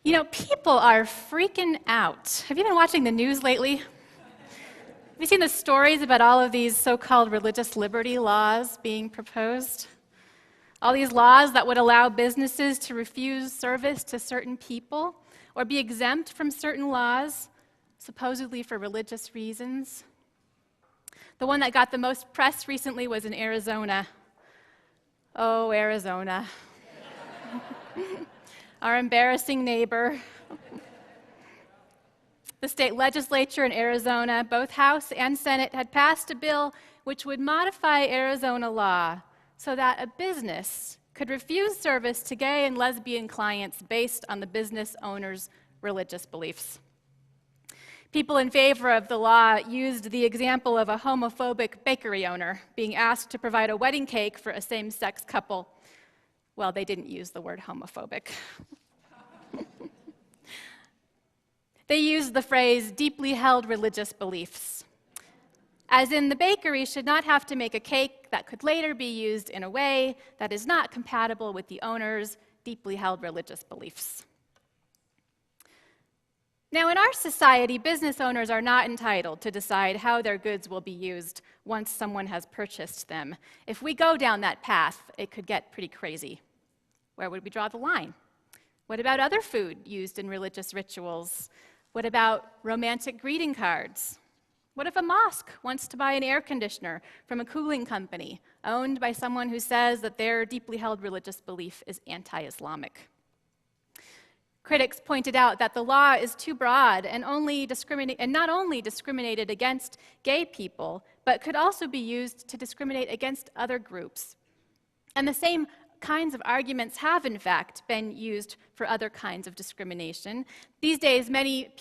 You know, people are freaking out. Have you been watching the news lately? Have you seen the stories about all of these so-called religious liberty laws being proposed? All these laws that would allow businesses to refuse service to certain people or be exempt from certain laws, supposedly for religious reasons. The one that got the most press recently was in Arizona. Oh, Arizona. Our embarrassing neighbor. The state legislature in Arizona, both House and Senate, had passed a bill which would modify Arizona law so that a business could refuse service to gay and lesbian clients based on the business owner's religious beliefs. People in favor of the law used the example of a homophobic bakery owner being asked to provide a wedding cake for a same-sex couple. Well, they didn't use the word homophobic. They used the phrase deeply held religious beliefs, as in the bakery should not have to make a cake that could later be used in a way that is not compatible with the owner's deeply held religious beliefs. Now, in our society, business owners are not entitled to decide how their goods will be used once someone has purchased them. If we go down that path, it could get pretty crazy. Where would we draw the line? What about other food used in religious rituals? What about romantic greeting cards? What if a mosque wants to buy an air conditioner from a cooling company owned by someone who says that their deeply held religious belief is anti-Islamic? Critics pointed out that the law is too broad and not only discriminated against gay people, but could also be used to discriminate against other groups. And the same kinds of arguments have, in fact, been used for other kinds of discrimination. These days, many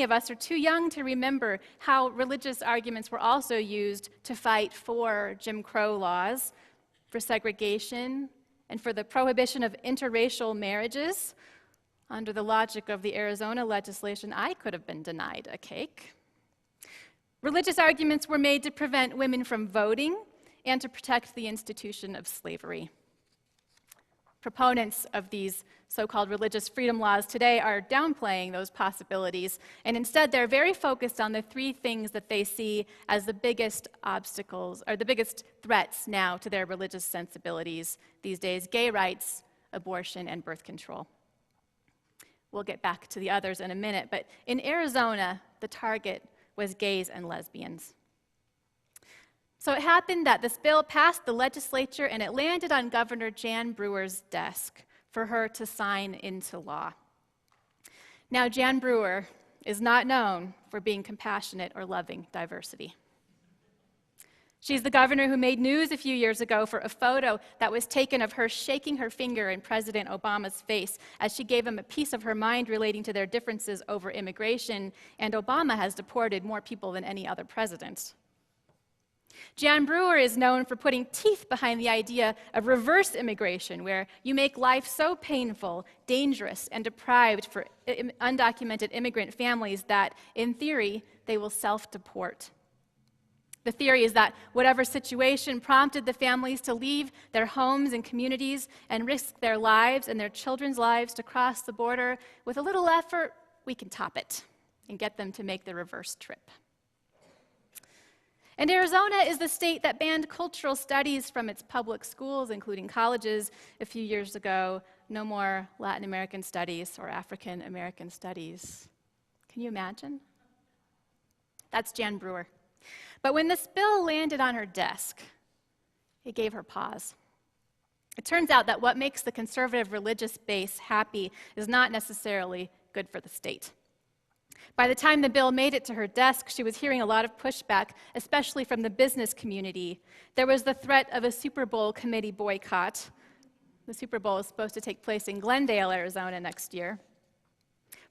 of us are too young to remember how religious arguments were also used to fight for Jim Crow laws, for segregation, and for the prohibition of interracial marriages. Under the logic of the Arizona legislation, I could have been denied a cake. Religious arguments were made to prevent women from voting and to protect the institution of slavery. Proponents of these so-called religious freedom laws today are downplaying those possibilities, and instead they're very focused on the three things that they see as the biggest obstacles, or the biggest threats now to their religious sensibilities these days: gay rights, abortion, and birth control. We'll get back to the others in a minute, but in Arizona, the target was gays and lesbians. So it happened that this bill passed the legislature and it landed on Governor Jan Brewer's desk for her to sign into law. Now, Jan Brewer is not known for being compassionate or loving diversity. She's the governor who made news a few years ago for a photo that was taken of her shaking her finger in President Obama's face as she gave him a piece of her mind relating to their differences over immigration, and Obama has deported more people than any other president. Jan Brewer is known for putting teeth behind the idea of reverse immigration, where you make life so painful, dangerous, and deprived for undocumented immigrant families that, in theory, they will self-deport. The theory is that whatever situation prompted the families to leave their homes and communities and risk their lives and their children's lives to cross the border, with a little effort, we can top it and get them to make the reverse trip. And Arizona is the state that banned cultural studies from its public schools, including colleges, a few years ago. No more Latin American studies or African American studies. Can you imagine? That's Jan Brewer. But when this bill landed on her desk, it gave her pause. It turns out that what makes the conservative religious base happy is not necessarily good for the state. By the time the bill made it to her desk, she was hearing a lot of pushback, especially from the business community. There was the threat of a Super Bowl committee boycott. The Super Bowl is supposed to take place in Glendale, Arizona next year.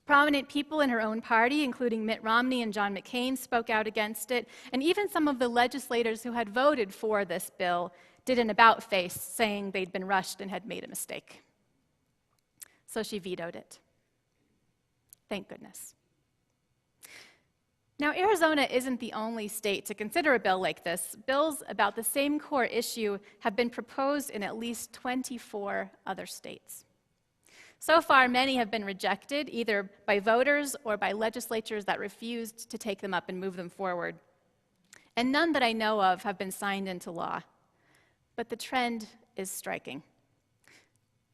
Prominent people in her own party, including Mitt Romney and John McCain, spoke out against it, and even some of the legislators who had voted for this bill did an about-face, saying they'd been rushed and had made a mistake. So she vetoed it. Thank goodness. Now, Arizona isn't the only state to consider a bill like this. Bills about the same core issue have been proposed in at least 24 other states. So far, many have been rejected, either by voters or by legislatures that refused to take them up and move them forward. And none that I know of have been signed into law. But the trend is striking.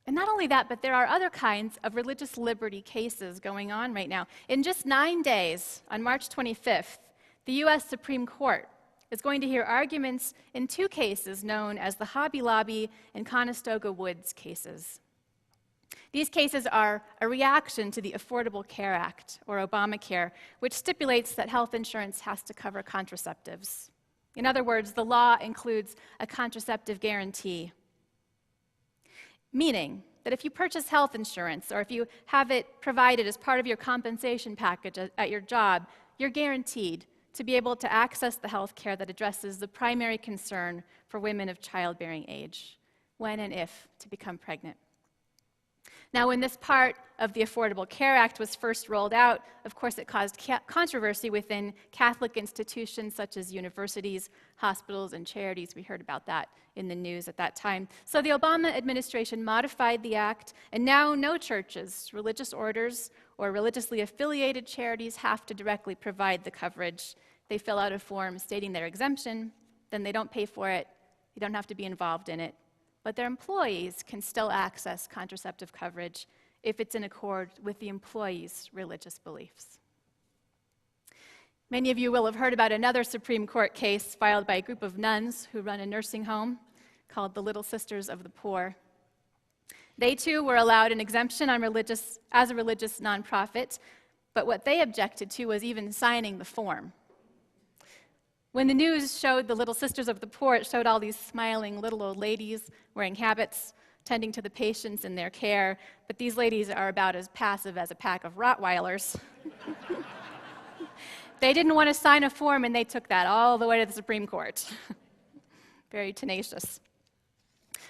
And not only that, but there are other kinds of religious liberty cases going on right now. In just 9 days, on March 25th, the U.S. Supreme Court is going to hear arguments in 2 cases known as the Hobby Lobby and Conestoga Woods cases. These cases are a reaction to the Affordable Care Act, or Obamacare, which stipulates that health insurance has to cover contraceptives. In other words, the law includes a contraceptive guarantee, meaning that if you purchase health insurance or if you have it provided as part of your compensation package at your job, you're guaranteed to be able to access the health care that addresses the primary concern for women of childbearing age, when and if to become pregnant. Now, when this part of the Affordable Care Act was first rolled out, of course, it caused controversy within Catholic institutions such as universities, hospitals, and charities. We heard about that in the news at that time. So the Obama administration modified the act, and now no churches, religious orders, or religiously affiliated charities have to directly provide the coverage. They fill out a form stating their exemption, then they don't pay for it, you don't have to be involved in it. But their employees can still access contraceptive coverage if it's in accord with the employee's religious beliefs. Many of you will have heard about another Supreme Court case filed by a group of nuns who run a nursing home called the Little Sisters of the Poor. They too were allowed an exemption as a religious nonprofit, but what they objected to was even signing the form. When the news showed the Little Sisters of the Poor, it showed all these smiling little old ladies wearing habits, tending to the patients in their care, but these ladies are about as passive as a pack of Rottweilers. They didn't want to sign a form, and they took that all the way to the Supreme Court. Very tenacious.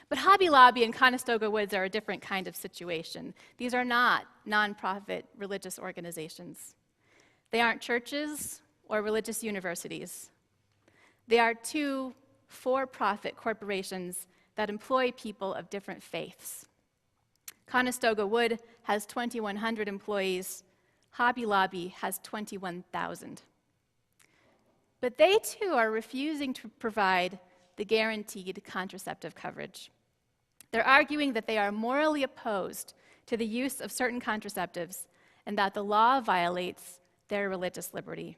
But Hobby Lobby and Conestoga Woods are a different kind of situation. These are not nonprofit religious organizations. They aren't churches or religious universities. They are 2 for-profit corporations that employ people of different faiths. Conestoga Wood has 2,100 employees. Hobby Lobby has 21,000. But they too are refusing to provide the guaranteed contraceptive coverage. They're arguing that they are morally opposed to the use of certain contraceptives and that the law violates their religious liberty.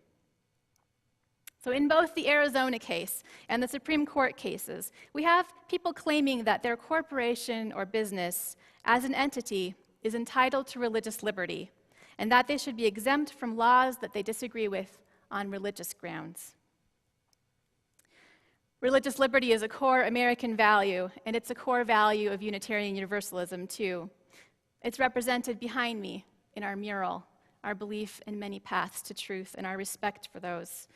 So in both the Arizona case and the Supreme Court cases, we have people claiming that their corporation or business as an entity is entitled to religious liberty and that they should be exempt from laws that they disagree with on religious grounds. Religious liberty is a core American value, and it's a core value of Unitarian Universalism too. It's represented behind me in our mural, our belief in many paths to truth and our respect for those.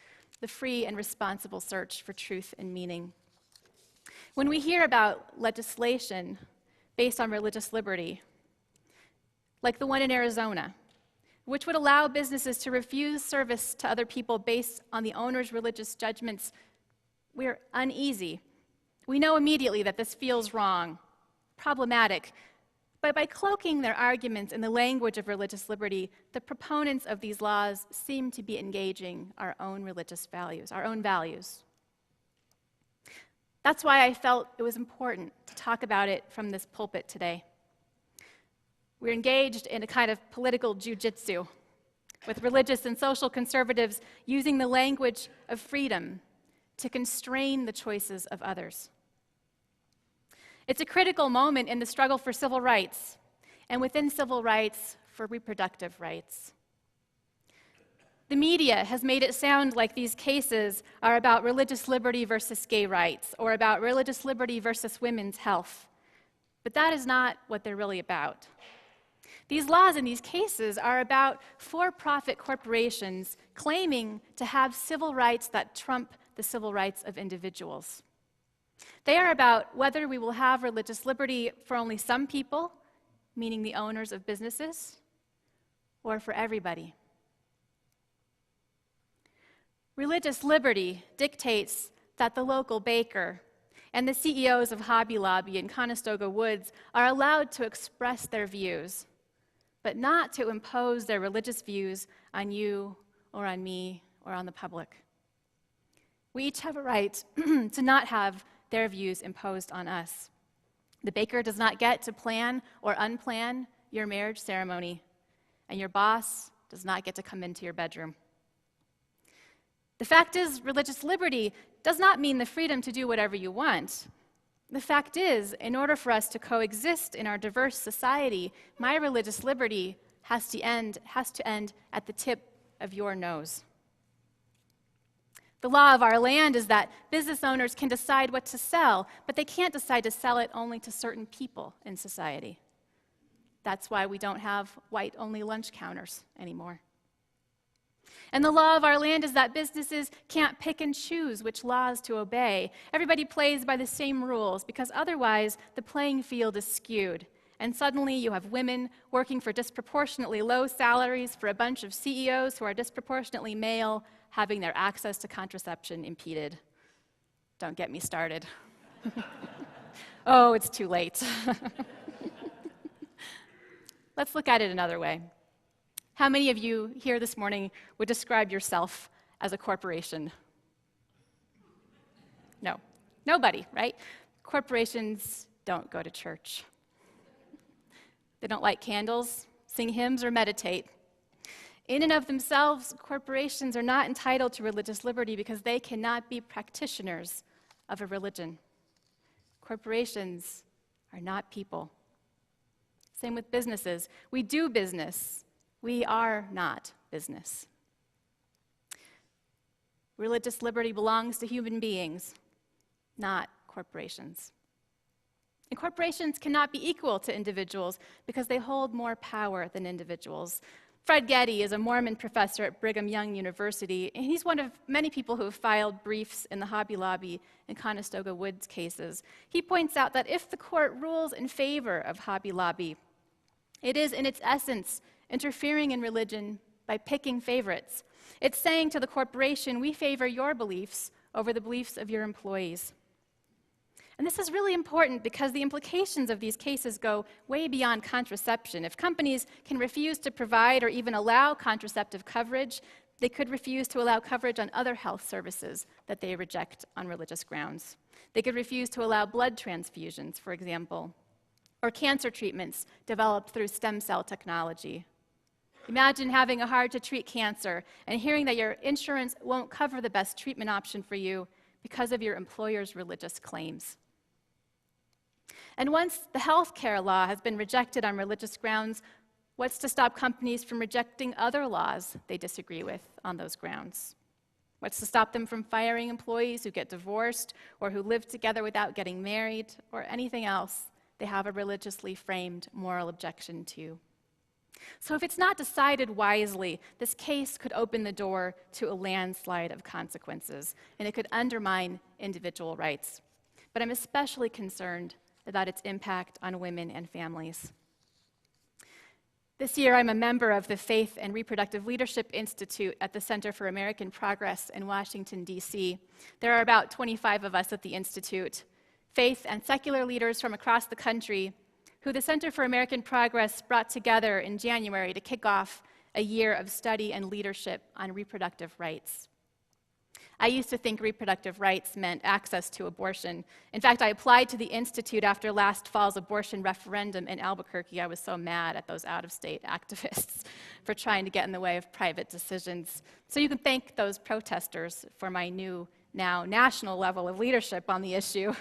The free and responsible search for truth and meaning. When we hear about legislation based on religious liberty, like the one in Arizona, which would allow businesses to refuse service to other people based on the owner's religious judgments, we're uneasy. We know immediately that this feels wrong, problematic. But by cloaking their arguments in the language of religious liberty, the proponents of these laws seem to be engaging our own religious values, our own values. That's why I felt it was important to talk about it from this pulpit today. We're engaged in a kind of political jujitsu, with religious and social conservatives using the language of freedom to constrain the choices of others. It's a critical moment in the struggle for civil rights, and within civil rights, for reproductive rights. The media has made it sound like these cases are about religious liberty versus gay rights, or about religious liberty versus women's health. But that is not what they're really about. These laws in these cases are about for-profit corporations claiming to have civil rights that trump the civil rights of individuals. They are about whether we will have religious liberty for only some people, meaning the owners of businesses, or for everybody. Religious liberty dictates that the local baker And the CEOs of Hobby Lobby and Conestoga Woods are allowed to express their views, but not to impose their religious views on you or on me or on the public. We each have a right to not have their views imposed on us. The baker does not get to plan or unplan your marriage ceremony, and your boss does not get to come into your bedroom. The fact is, religious liberty does not mean the freedom to do whatever you want. The fact is, in order for us to coexist in our diverse society, my religious liberty has to end at the tip of your nose. The law of our land is that business owners can decide what to sell, but they can't decide to sell it only to certain people in society. That's why we don't have white-only lunch counters anymore. And the law of our land is that businesses can't pick and choose which laws to obey. Everybody plays by the same rules because otherwise the playing field is skewed. And suddenly you have women working for disproportionately low salaries for a bunch of CEOs who are disproportionately male, having their access to contraception impeded. Don't get me started. Oh, it's too late. Let's look at it another way. How many of you here this morning would describe yourself as a corporation? No, nobody, right? Corporations don't go to church. They don't light candles, sing hymns, or meditate. In and of themselves, corporations are not entitled to religious liberty because they cannot be practitioners of a religion. Corporations are not people. Same with businesses. We do business. We are not business. Religious liberty belongs to human beings, not corporations. And corporations cannot be equal to individuals because they hold more power than individuals. Fred Getty is a Mormon professor at Brigham Young University, and he's one of many people who have filed briefs in the Hobby Lobby and Conestoga Woods cases. He points out that if the court rules in favor of Hobby Lobby, it is in its essence interfering in religion by picking favorites. It's saying to the corporation, we favor your beliefs over the beliefs of your employees. And this is really important because the implications of these cases go way beyond contraception. If companies can refuse to provide or even allow contraceptive coverage, they could refuse to allow coverage on other health services that they reject on religious grounds. They could refuse to allow blood transfusions, for example, or cancer treatments developed through stem cell technology. Imagine having a hard-to-treat cancer and hearing that your insurance won't cover the best treatment option for you because of your employer's religious claims. And once the health care law has been rejected on religious grounds, what's to stop companies from rejecting other laws they disagree with on those grounds? What's to stop them from firing employees who get divorced or who live together without getting married or anything else they have a religiously framed moral objection to? So if it's not decided wisely, this case could open the door to a landslide of consequences, and it could undermine individual rights. But I'm especially concerned about its impact on women and families. This year, I'm a member of the Faith and Reproductive Leadership Institute at the Center for American Progress in Washington, D.C. There are about 25 of us at the Institute, faith and secular leaders from across the country, who the Center for American Progress brought together in January to kick off a year of study and leadership on reproductive rights. I used to think reproductive rights meant access to abortion. In fact, I applied to the Institute after last fall's abortion referendum in Albuquerque. I was so mad at those out-of-state activists for trying to get in the way of private decisions. So you can thank those protesters for my new, now national level of leadership on the issue.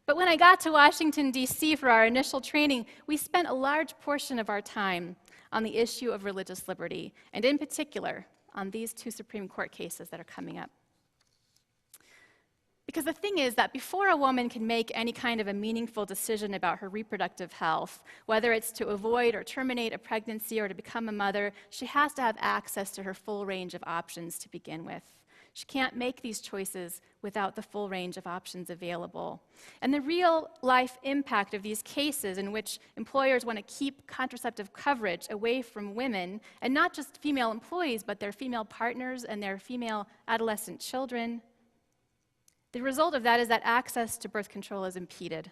But when I got to Washington, D.C. for our initial training, we spent a large portion of our time on the issue of religious liberty, and in particular, on these two Supreme Court cases that are coming up. Because the thing is that before a woman can make any kind of a meaningful decision about her reproductive health, whether it's to avoid or terminate a pregnancy or to become a mother, she has to have access to her full range of options to begin with. She can't make these choices without the full range of options available. And the real-life impact of these cases in which employers want to keep contraceptive coverage away from women, and not just female employees, but their female partners and their female adolescent children, The result of that is that access to birth control is impeded.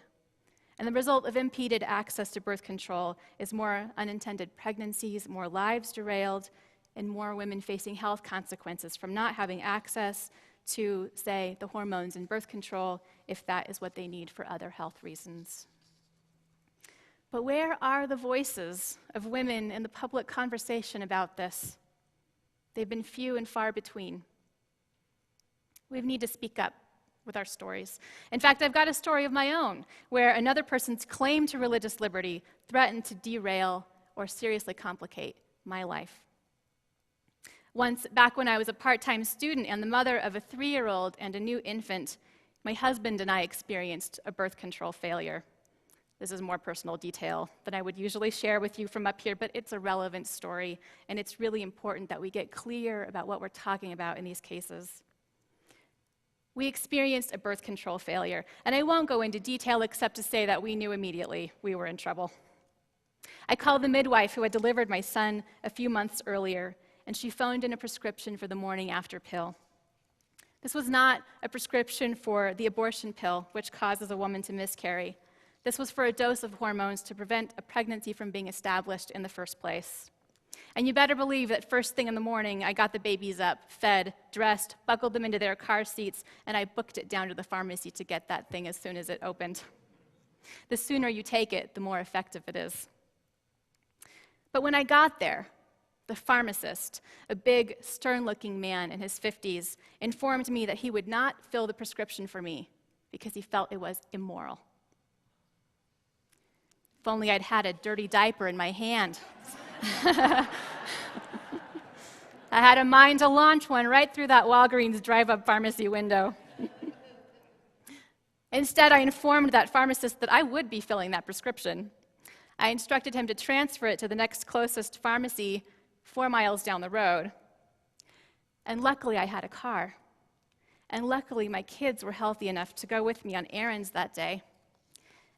And the result of impeded access to birth control is more unintended pregnancies, more lives derailed, and more women facing health consequences from not having access to, say, the hormones in birth control if that is what they need for other health reasons. But where are the voices of women in the public conversation about this? They've been few and far between. We need to speak up with our stories. In fact, I've got a story of my own where another person's claim to religious liberty threatened to derail or seriously complicate my life. Once, back when I was a part-time student and the mother of a 3-year-old and a new infant, my husband and I experienced a birth control failure. This is more personal detail than I would usually share with you from up here, but it's a relevant story, and it's really important that we get clear about what we're talking about in these cases. We experienced a birth control failure, and I won't go into detail except to say that we knew immediately we were in trouble. I called the midwife who had delivered my son a few months earlier, and she phoned in a prescription for the morning after pill. This was not a prescription for the abortion pill, which causes a woman to miscarry. This was for a dose of hormones to prevent a pregnancy from being established in the first place. And you better believe that first thing in the morning, I got the babies up, fed, dressed, buckled them into their car seats, and I booked it down to the pharmacy to get that thing as soon as it opened. The sooner you take it, the more effective it is. But when I got there, the pharmacist, a big, stern-looking man in his 50s, informed me that he would not fill the prescription for me because he felt it was immoral. If only I'd had a dirty diaper in my hand. I had a mind to launch one right through that Walgreens drive-up pharmacy window. Instead, I informed that pharmacist that I would be filling that prescription. I instructed him to transfer it to the next closest pharmacy 4 miles down the road. And luckily, I had a car. And luckily, my kids were healthy enough to go with me on errands that day.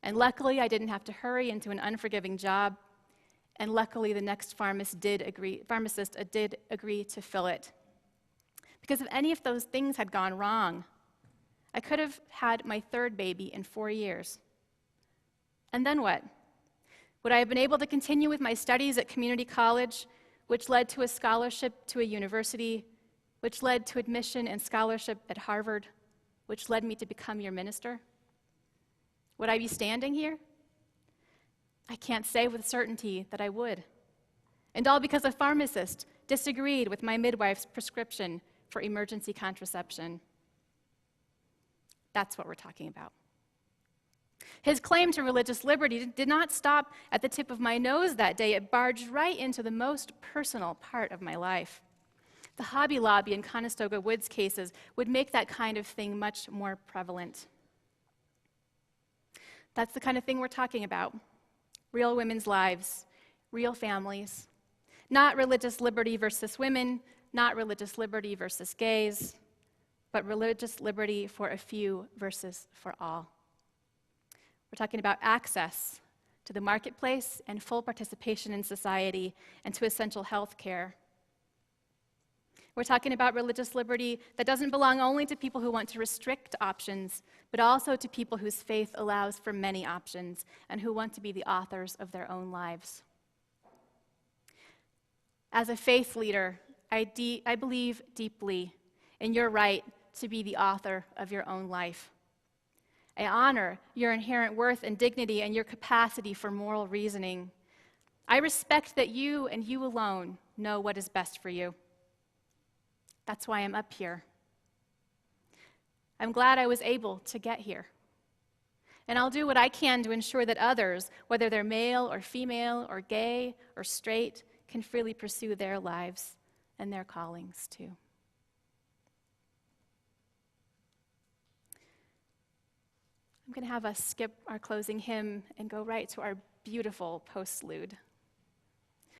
And luckily, I didn't have to hurry into an unforgiving job. And luckily, the next pharmacist did agree to fill it. Because if any of those things had gone wrong, I could have had my 3rd baby in 4 years. And then what? Would I have been able to continue with my studies at community college, which led to a scholarship to a university, which led to admission and scholarship at Harvard, which led me to become your minister? Would I be standing here? I can't say with certainty that I would. And all because a pharmacist disagreed with my midwife's prescription for emergency contraception. That's what we're talking about. His claim to religious liberty did not stop at the tip of my nose that day. It barged right into the most personal part of my life. The Hobby Lobby and Conestoga Woods cases would make that kind of thing much more prevalent. That's the kind of thing we're talking about. Real women's lives, real families. Not religious liberty versus women, not religious liberty versus gays, but religious liberty for a few versus for all. We're talking about access to the marketplace and full participation in society and to essential health care. We're talking about religious liberty that doesn't belong only to people who want to restrict options, but also to people whose faith allows for many options and who want to be the authors of their own lives. As a faith leader, I believe deeply in your right to be the author of your own life. I honor your inherent worth and dignity and your capacity for moral reasoning. I respect that you and you alone know what is best for you. That's why I'm up here. I'm glad I was able to get here. And I'll do what I can to ensure that others, whether they're male or female or gay or straight, can freely pursue their lives and their callings too. I'm going to have us skip our closing hymn and go right to our beautiful postlude.